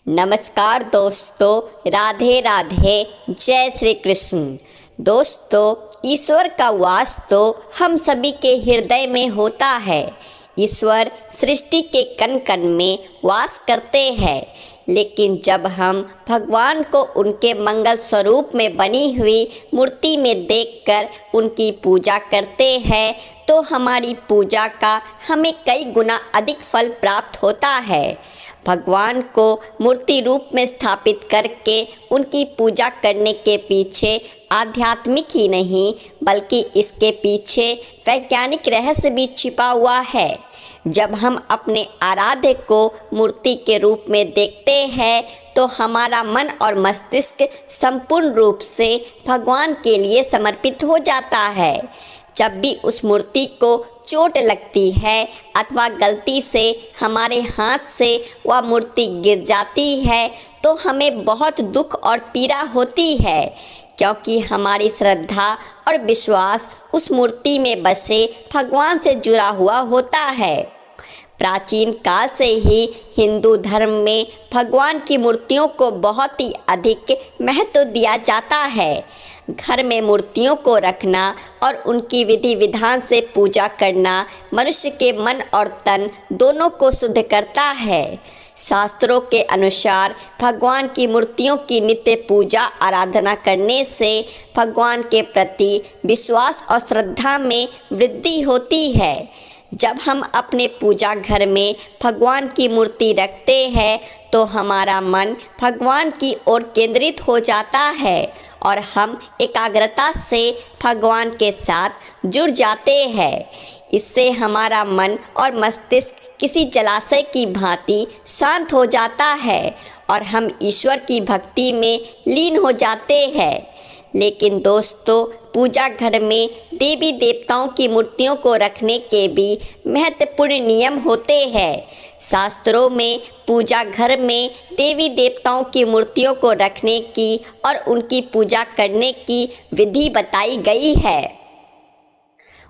नमस्कार दोस्तों, राधे राधे, जय श्री कृष्ण। दोस्तों, ईश्वर का वास तो हम सभी के हृदय में होता है। ईश्वर सृष्टि के कण कण में वास करते हैं, लेकिन जब हम भगवान को उनके मंगल स्वरूप में बनी हुई मूर्ति में देखकर उनकी पूजा करते हैं तो हमारी पूजा का हमें कई गुना अधिक फल प्राप्त होता है। भगवान को मूर्ति रूप में स्थापित करके उनकी पूजा करने के पीछे आध्यात्मिक ही नहीं बल्कि इसके पीछे वैज्ञानिक रहस्य भी छिपा हुआ है। जब हम अपने आराध्य को मूर्ति के रूप में देखते हैं तो हमारा मन और मस्तिष्क संपूर्ण रूप से भगवान के लिए समर्पित हो जाता है। जब भी उस मूर्ति को चोट लगती है अथवा गलती से हमारे हाथ से वह मूर्ति गिर जाती है तो हमें बहुत दुख और पीड़ा होती है, क्योंकि हमारी श्रद्धा और विश्वास उस मूर्ति में बसे भगवान से जुड़ा हुआ होता है। प्राचीन काल से ही हिंदू धर्म में भगवान की मूर्तियों को बहुत ही अधिक महत्व दिया जाता है। घर में मूर्तियों को रखना और उनकी विधि विधान से पूजा करना मनुष्य के मन और तन दोनों को शुद्ध करता है। शास्त्रों के अनुसार भगवान की मूर्तियों की नित्य पूजा आराधना करने से भगवान के प्रति विश्वास और श्रद्धा में वृद्धि होती है। जब हम अपने पूजा घर में भगवान की मूर्ति रखते हैं तो हमारा मन भगवान की ओर केंद्रित हो जाता है और हम एकाग्रता से भगवान के साथ जुड़ जाते हैं। इससे हमारा मन और मस्तिष्क किसी जलाशय की भांति शांत हो जाता है और हम ईश्वर की भक्ति में लीन हो जाते हैं। लेकिन दोस्तों, पूजा घर में देवी देवताओं की मूर्तियों को रखने के भी महत्वपूर्ण नियम होते हैं। शास्त्रों में पूजा घर में देवी देवताओं की मूर्तियों को रखने की और उनकी पूजा करने की विधि बताई गई है।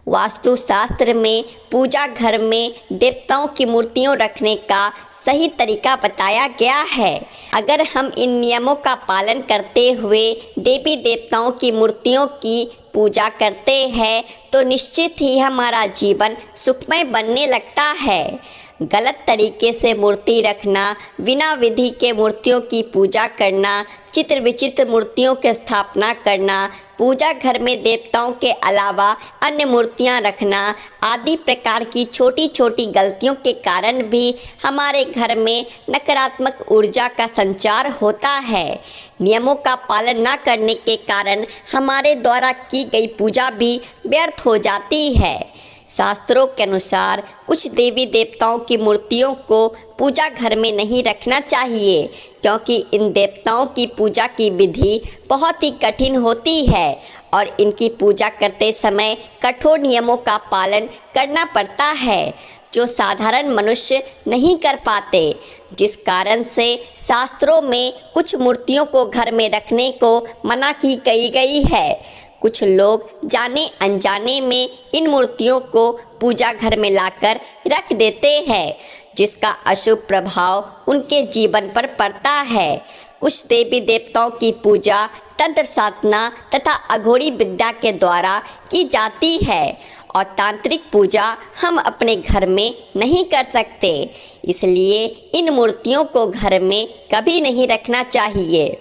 वास्तुशास्त्र में पूजा घर में देवताओं की मूर्तियों रखने का सही तरीका बताया गया है। अगर हम इन नियमों का पालन करते हुए देवी देवताओं की मूर्तियों की पूजा करते हैं तो निश्चित ही हमारा जीवन सुखमय बनने लगता है। गलत तरीके से मूर्ति रखना, बिना विधि के मूर्तियों की पूजा करना, चित्र विचित्र मूर्तियों की स्थापना करना, पूजा घर में देवताओं के अलावा अन्य मूर्तियां रखना आदि प्रकार की छोटी छोटी गलतियों के कारण भी हमारे घर में नकारात्मक ऊर्जा का संचार होता है। नियमों का पालन न करने के कारण हमारे द्वारा की गई पूजा भी व्यर्थ हो जाती है। शास्त्रों के अनुसार कुछ देवी देवताओं की मूर्तियों को पूजा घर में नहीं रखना चाहिए, क्योंकि इन देवताओं की पूजा की विधि बहुत ही कठिन होती है और इनकी पूजा करते समय कठोर नियमों का पालन करना पड़ता है जो साधारण मनुष्य नहीं कर पाते, जिस कारण से शास्त्रों में कुछ मूर्तियों को घर में रखने को मना की गई है। कुछ लोग जाने अनजाने में इन मूर्तियों को पूजा घर में लाकर रख देते हैं, जिसका अशुभ प्रभाव उनके जीवन पर पड़ता है। कुछ देवी देवताओं की पूजा तंत्र साधना तथा अघोरी विद्या के द्वारा की जाती है और तांत्रिक पूजा हम अपने घर में नहीं कर सकते, इसलिए इन मूर्तियों को घर में कभी नहीं रखना चाहिए।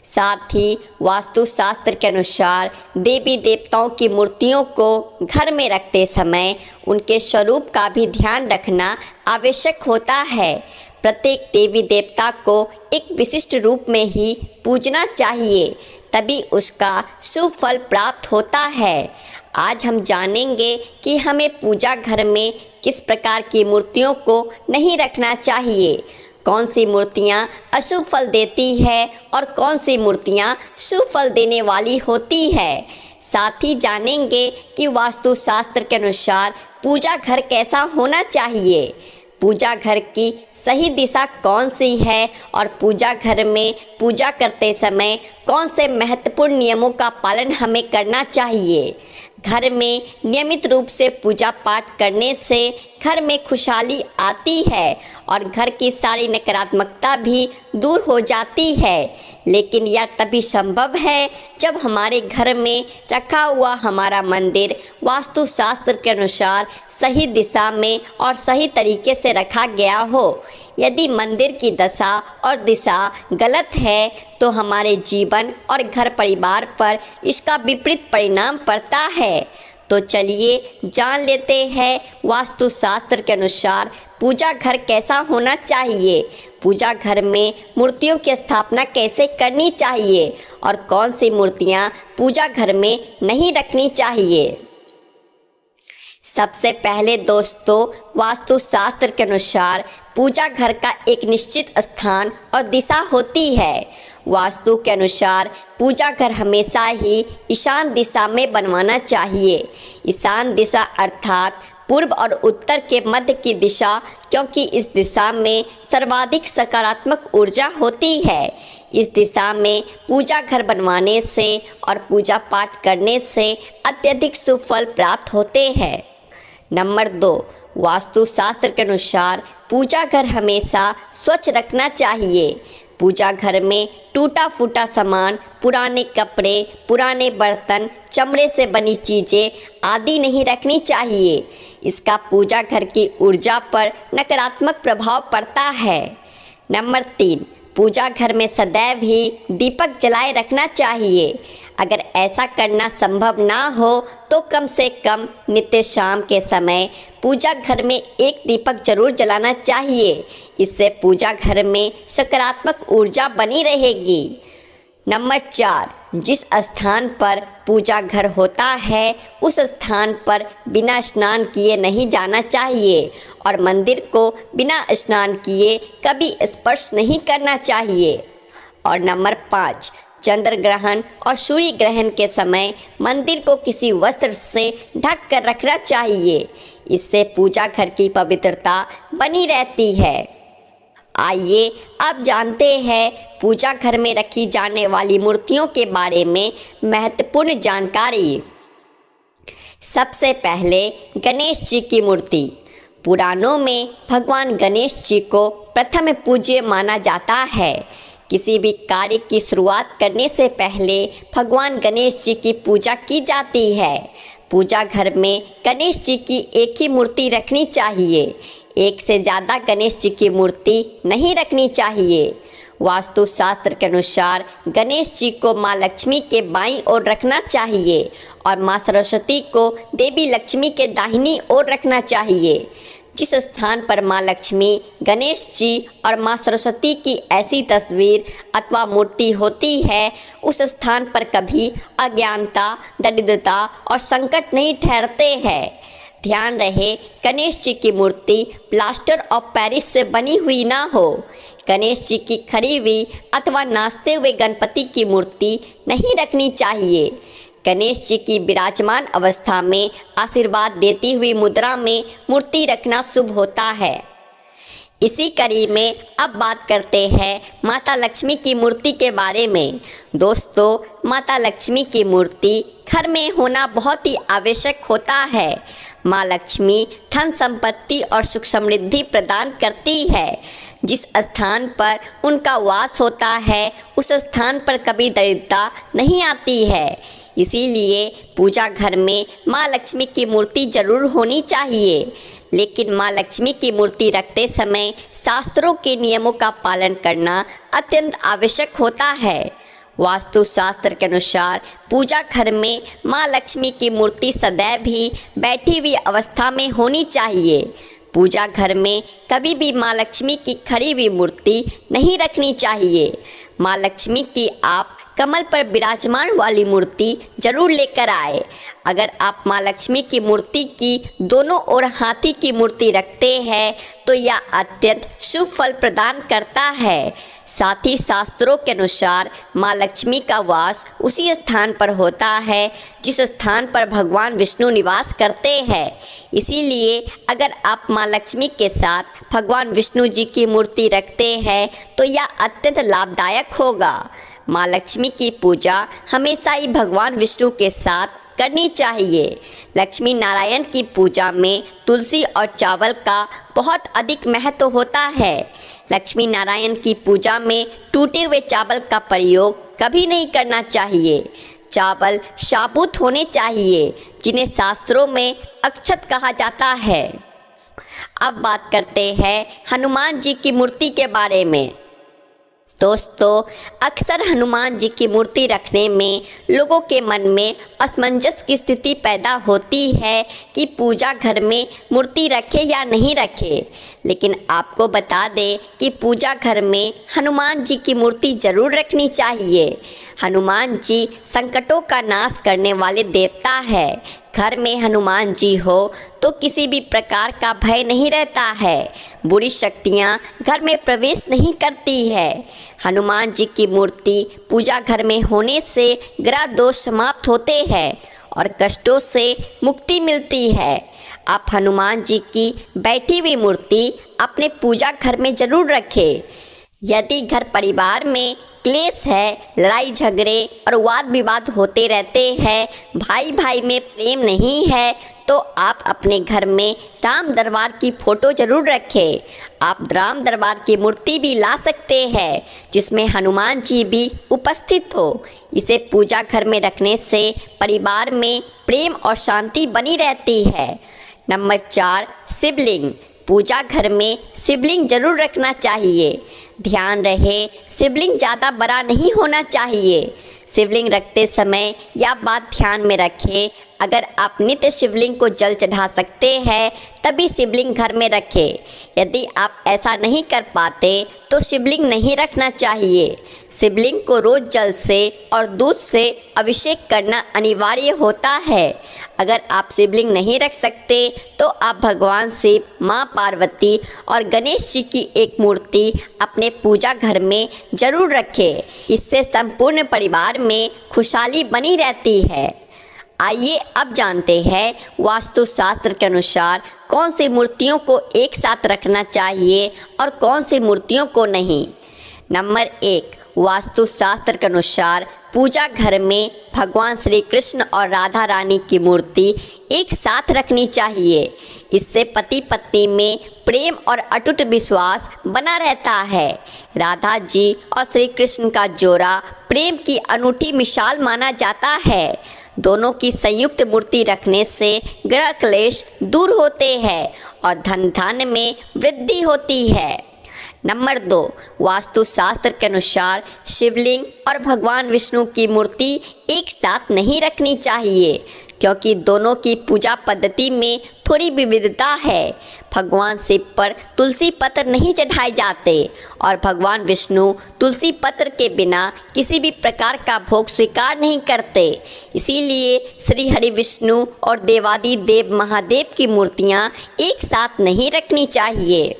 साथ ही वास्तुशास्त्र के अनुसार देवी देवताओं की मूर्तियों को घर में रखते समय उनके स्वरूप का भी ध्यान रखना आवश्यक होता है। प्रत्येक देवी देवता को एक विशिष्ट रूप में ही पूजना चाहिए, तभी उसका शुभ फल प्राप्त होता है। आज हम जानेंगे कि हमें पूजा घर में किस प्रकार की मूर्तियों को नहीं रखना चाहिए, कौन सी मूर्तियाँ अशुभ फल देती है और कौन सी मूर्तियाँ शुभ फल देने वाली होती है। साथ ही जानेंगे कि वास्तुशास्त्र के अनुसार पूजा घर कैसा होना चाहिए, पूजा घर की सही दिशा कौन सी है और पूजा घर में पूजा करते समय कौन से महत्वपूर्ण नियमों का पालन हमें करना चाहिए। घर में नियमित रूप से पूजा पाठ करने से घर में खुशहाली आती है और घर की सारी नकारात्मकता भी दूर हो जाती है। लेकिन यह तभी संभव है जब हमारे घर में रखा हुआ हमारा मंदिर वास्तुशास्त्र के अनुसार सही दिशा में और सही तरीके से रखा गया हो। यदि मंदिर की दशा और दिशा गलत है तो हमारे जीवन और घर परिवार पर इसका विपरीत परिणाम पड़ता है। तो चलिए जान लेते हैं वास्तुशास्त्र के अनुसार पूजा घर कैसा होना चाहिए, पूजा घर में मूर्तियों की स्थापना कैसे करनी चाहिए और कौन सी मूर्तियां पूजा घर में नहीं रखनी चाहिए। सबसे पहले दोस्तों, वास्तुशास्त्र के अनुसार पूजा घर का एक निश्चित स्थान और दिशा होती है। वास्तु के अनुसार पूजा घर हमेशा ही ईशान दिशा में बनवाना चाहिए। ईशान दिशा अर्थात पूर्व और उत्तर के मध्य की दिशा, क्योंकि इस दिशा में सर्वाधिक सकारात्मक ऊर्जा होती है। इस दिशा में पूजा घर बनवाने से और पूजा पाठ करने से अत्यधिक शुभ फल प्राप्त होते हैं। नंबर 2, वास्तुशास्त्र के अनुसार पूजा घर हमेशा स्वच्छ रखना चाहिए। पूजा घर में टूटा फूटा सामान, पुराने कपड़े, पुराने बर्तन, चमड़े से बनी चीज़ें आदि नहीं रखनी चाहिए। इसका पूजा घर की ऊर्जा पर नकारात्मक प्रभाव पड़ता है। नंबर 3, पूजा घर में सदैव ही दीपक जलाए रखना चाहिए। अगर ऐसा करना संभव ना हो तो कम से कम नित्य शाम के समय पूजा घर में एक दीपक जरूर जलाना चाहिए। इससे पूजा घर में सकारात्मक ऊर्जा बनी रहेगी। नंबर 4, जिस स्थान पर पूजा घर होता है उस स्थान पर बिना स्नान किए नहीं जाना चाहिए और मंदिर को बिना स्नान किए कभी स्पर्श नहीं करना चाहिए। और नंबर 5, चंद्र ग्रहण और सूर्य ग्रहण के समय मंदिर को किसी वस्त्र से ढक कर रखना चाहिए। इससे पूजा घर की पवित्रता बनी रहती है। आइए अब जानते हैं पूजा घर में रखी जाने वाली मूर्तियों के बारे में महत्वपूर्ण जानकारी। सबसे पहले गणेश जी की मूर्ति। पुराणों में भगवान गणेश जी को प्रथम पूज्य माना जाता है। किसी भी कार्य की शुरुआत करने से पहले भगवान गणेश जी की पूजा की जाती है। पूजा घर में गणेश जी की एक ही मूर्ति रखनी चाहिए। एक से ज़्यादा गणेश जी की मूर्ति नहीं रखनी चाहिए। वास्तुशास्त्र के अनुसार गणेश जी को माँ लक्ष्मी के बाईं ओर रखना चाहिए और माँ सरस्वती को देवी लक्ष्मी के दाहिनी ओर रखना चाहिए। जिस स्थान पर माँ लक्ष्मी, गणेश जी और माँ सरस्वती की ऐसी तस्वीर अथवा मूर्ति होती है उस स्थान पर कभी अज्ञानता, दरिद्रता और संकट नहीं ठहरते हैं। ध्यान रहे, गणेश जी की मूर्ति प्लास्टर ऑफ पेरिस से बनी हुई ना हो। गणेश जी की खड़ी हुई अथवा नाचते हुए गणपति की मूर्ति नहीं रखनी चाहिए। गणेश जी की विराजमान अवस्था में आशीर्वाद देती हुई मुद्रा में मूर्ति रखना शुभ होता है। इसी कड़ी में अब बात करते हैं माता लक्ष्मी की मूर्ति के बारे में। दोस्तों, माता लक्ष्मी की मूर्ति घर में होना बहुत ही आवश्यक होता है। माँ लक्ष्मी धन संपत्ति और सुख समृद्धि प्रदान करती है। जिस स्थान पर उनका वास होता है उस स्थान पर कभी दरिद्रता नहीं आती है। इसीलिए पूजा घर में माँ लक्ष्मी की मूर्ति जरूर होनी चाहिए। लेकिन माँ लक्ष्मी की मूर्ति रखते समय शास्त्रों के नियमों का पालन करना अत्यंत आवश्यक होता है। वास्तुशास्त्र के अनुसार पूजा घर में माँ लक्ष्मी की मूर्ति सदैव ही बैठी हुई अवस्था में होनी चाहिए। पूजा घर में कभी भी माँ लक्ष्मी की खड़ी हुई मूर्ति नहीं रखनी चाहिए। माँ लक्ष्मी की आप कमल पर विराजमान वाली मूर्ति जरूर लेकर आए। अगर आप माँ लक्ष्मी की मूर्ति की दोनों ओर हाथी की मूर्ति रखते हैं तो यह अत्यंत शुभ फल प्रदान करता है। साथ ही शास्त्रों के अनुसार माँ लक्ष्मी का वास उसी स्थान पर होता है जिस स्थान पर भगवान विष्णु निवास करते हैं। इसीलिए अगर आप माँ लक्ष्मी के साथ भगवान विष्णु जी की मूर्ति रखते हैं तो यह अत्यंत लाभदायक होगा। माँ लक्ष्मी की पूजा हमेशा ही भगवान विष्णु के साथ करनी चाहिए। लक्ष्मी नारायण की पूजा में तुलसी और चावल का बहुत अधिक महत्व होता है। लक्ष्मी नारायण की पूजा में टूटे हुए चावल का प्रयोग कभी नहीं करना चाहिए। चावल साबुत होने चाहिए, जिन्हें शास्त्रों में अक्षत कहा जाता है। अब बात करते हैं हनुमान जी की मूर्ति के बारे में। दोस्तों, अक्सर हनुमान जी की मूर्ति रखने में लोगों के मन में असमंजस की स्थिति पैदा होती है कि पूजा घर में मूर्ति रखे या नहीं रखे। लेकिन आपको बता दें कि पूजा घर में हनुमान जी की मूर्ति जरूर रखनी चाहिए। हनुमान जी संकटों का नाश करने वाले देवता है। घर में हनुमान जी हो तो किसी भी प्रकार का भय नहीं रहता है। बुरी शक्तियां घर में प्रवेश नहीं करती है। हनुमान जी की मूर्ति पूजा घर में होने से ग्रह दोष समाप्त होते हैं और कष्टों से मुक्ति मिलती है। आप हनुमान जी की बैठी हुई मूर्ति अपने पूजा घर में जरूर रखें। यदि घर परिवार में क्लेश है, लड़ाई झगड़े और वाद विवाद होते रहते हैं, भाई भाई में प्रेम नहीं है, तो आप अपने घर में राम दरबार की फ़ोटो ज़रूर रखें। आप राम दरबार की मूर्ति भी ला सकते हैं जिसमें हनुमान जी भी उपस्थित हो। इसे पूजा घर में रखने से परिवार में प्रेम और शांति बनी रहती है। नंबर 4, शिवलिंग। पूजा घर में शिवलिंग जरूर रखना चाहिए। ध्यान रहे, शिवलिंग ज़्यादा बड़ा नहीं होना चाहिए। शिवलिंग रखते समय यह बात ध्यान में रखें, अगर आप नित्य शिवलिंग को जल चढ़ा सकते हैं तभी शिवलिंग घर में रखें। यदि आप ऐसा नहीं कर पाते तो शिवलिंग नहीं रखना चाहिए। शिवलिंग को रोज जल से और दूध से अभिषेक करना अनिवार्य होता है। अगर आप शिवलिंग नहीं रख सकते तो आप भगवान शिव, माँ पार्वती और गणेश जी की एक मूर्ति अपने पूजा घर में जरूर रखें। इससे संपूर्ण परिवार में खुशहाली बनी रहती है। आइए अब जानते हैं वास्तुशास्त्र के अनुसार कौन सी मूर्तियों को एक साथ रखना चाहिए और कौन सी मूर्तियों को नहीं। नंबर 1, वास्तुशास्त्र के अनुसार पूजा घर में भगवान श्री कृष्ण और राधा रानी की मूर्ति एक साथ रखनी चाहिए। इससे पति पत्नी में प्रेम और अटूट विश्वास बना रहता है। राधा जी और श्री कृष्ण का जोड़ा प्रेम की अनूठी मिसाल माना जाता है। दोनों की संयुक्त मूर्ति रखने से ग्रह क्लेश दूर होते हैं और धन धान्य में वृद्धि होती है। नंबर 2, वास्तुशास्त्र के अनुसार शिवलिंग और भगवान विष्णु की मूर्ति एक साथ नहीं रखनी चाहिए, क्योंकि दोनों की पूजा पद्धति में थोड़ी विविधता है। भगवान शिव पर तुलसी पत्र नहीं चढ़ाए जाते और भगवान विष्णु तुलसी पत्र के बिना किसी भी प्रकार का भोग स्वीकार नहीं करते। इसीलिए श्री हरि विष्णु और देवादि देव महादेव की मूर्तियाँ एक साथ नहीं रखनी चाहिए।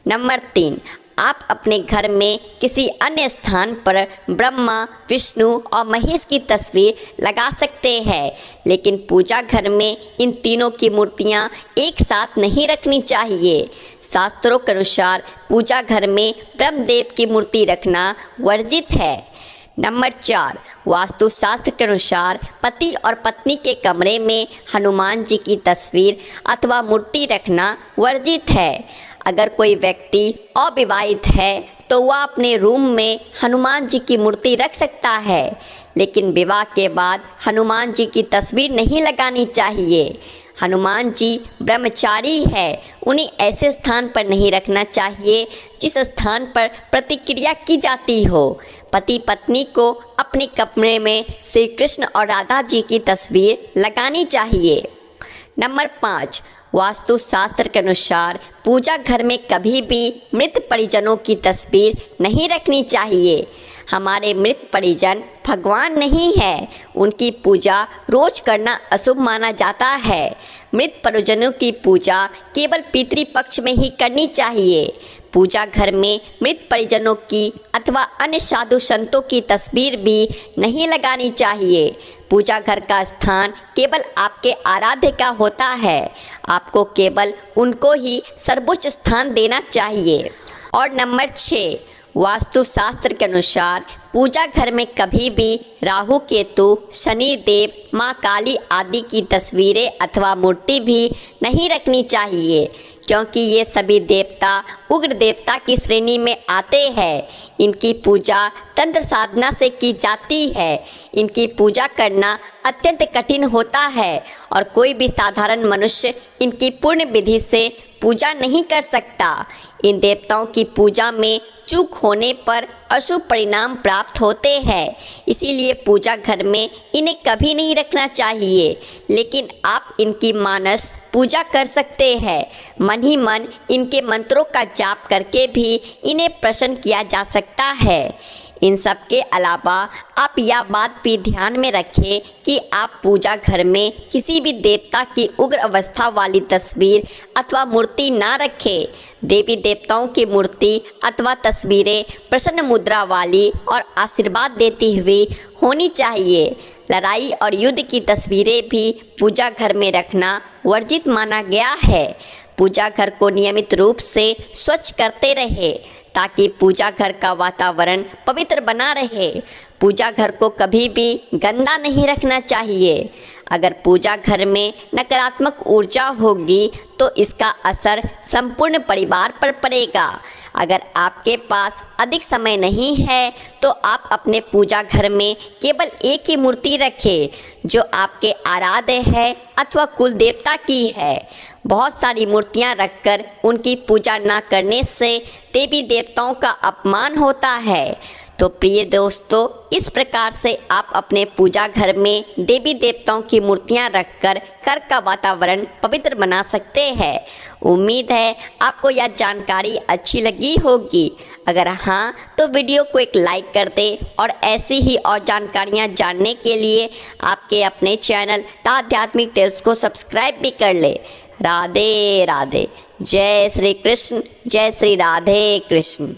नंबर 3, आप अपने घर में किसी अन्य स्थान पर ब्रह्मा, विष्णु और महेश की तस्वीर लगा सकते हैं, लेकिन पूजा घर में इन तीनों की मूर्तियां एक साथ नहीं रखनी चाहिए। शास्त्रों के अनुसार पूजा घर में ब्रह्मदेव की मूर्ति रखना वर्जित है। नंबर 4, वास्तुशास्त्र के अनुसार पति और पत्नी के कमरे में हनुमान जी की तस्वीर अथवा मूर्ति रखना वर्जित है। अगर कोई व्यक्ति अविवाहित है तो वह अपने रूम में हनुमान जी की मूर्ति रख सकता है, लेकिन विवाह के बाद हनुमान जी की तस्वीर नहीं लगानी चाहिए। हनुमान जी ब्रह्मचारी है, उन्हें ऐसे स्थान पर नहीं रखना चाहिए जिस स्थान पर प्रतिक्रिया की जाती हो। पति पत्नी को अपने कमरे में श्री कृष्ण और राधा जी की तस्वीर लगानी चाहिए। नंबर 5, वास्तुशास्त्र के अनुसार पूजा घर में कभी भी मृत परिजनों की तस्वीर नहीं रखनी चाहिए। हमारे मृत परिजन भगवान नहीं है, उनकी पूजा रोज करना अशुभ माना जाता है। मृत परिजनों की पूजा केवल पितृपक्ष में ही करनी चाहिए। पूजा घर में मृत परिजनों की अथवा अन्य साधु संतों की तस्वीर भी नहीं लगानी चाहिए। पूजा घर का स्थान केवल आपके आराध्य का होता है, आपको केवल उनको ही सर्वोच्च स्थान देना चाहिए। और नंबर 6, वास्तुशास्त्र के अनुसार पूजा घर में कभी भी राहु केतु, शनि देव, माँ काली आदि की तस्वीरें अथवा मूर्ति भी नहीं रखनी चाहिए, क्योंकि ये सभी देवता उग्र देवता की श्रेणी में आते हैं। इनकी पूजा तंत्र साधना से की जाती है। इनकी पूजा करना अत्यंत कठिन होता है और कोई भी साधारण मनुष्य इनकी पूर्ण विधि से पूजा नहीं कर सकता। इन देवताओं की पूजा में चूक होने पर अशुभ परिणाम प्राप्त होते हैं, इसीलिए पूजा घर में इन्हें कभी नहीं रखना चाहिए। लेकिन आप इनकी मानस पूजा कर सकते हैं। मन ही मन इनके मंत्रों का जाप करके भी इन्हें प्रसन्न किया जा सकता है। इन सब के अलावा आप यह बात भी ध्यान में रखें कि आप पूजा घर में किसी भी देवता की उग्र अवस्था वाली तस्वीर अथवा मूर्ति ना रखें। देवी देवताओं की मूर्ति अथवा तस्वीरें प्रसन्न मुद्रा वाली और आशीर्वाद देती हुई होनी चाहिए। लड़ाई और युद्ध की तस्वीरें भी पूजा घर में रखना वर्जित माना गया है। पूजा घर को नियमित रूप से स्वच्छ करते रहे ताकि पूजा घर का वातावरण पवित्र बना रहे। पूजा घर को कभी भी गंदा नहीं रखना चाहिए। अगर पूजा घर में नकारात्मक ऊर्जा होगी तो इसका असर संपूर्ण परिवार पर पड़ेगा। अगर आपके पास अधिक समय नहीं है तो आप अपने पूजा घर में केवल एक ही मूर्ति रखें जो आपके आराध्य है अथवा कुल देवता की है। बहुत सारी मूर्तियां रखकर उनकी पूजा ना करने से देवी देवताओं का अपमान होता है। तो प्रिय दोस्तों, इस प्रकार से आप अपने पूजा घर में देवी देवताओं की मूर्तियां रखकर घर का वातावरण पवित्र बना सकते हैं। उम्मीद है आपको यह जानकारी अच्छी लगी होगी। अगर हाँ तो वीडियो को एक लाइक कर दें और ऐसी ही और जानकारियाँ जानने के लिए आपके अपने चैनल द आध्यात्मिक टेल्स को सब्सक्राइब भी कर ले। राधे राधे। जय श्री कृष्ण। जय श्री राधे कृष्ण।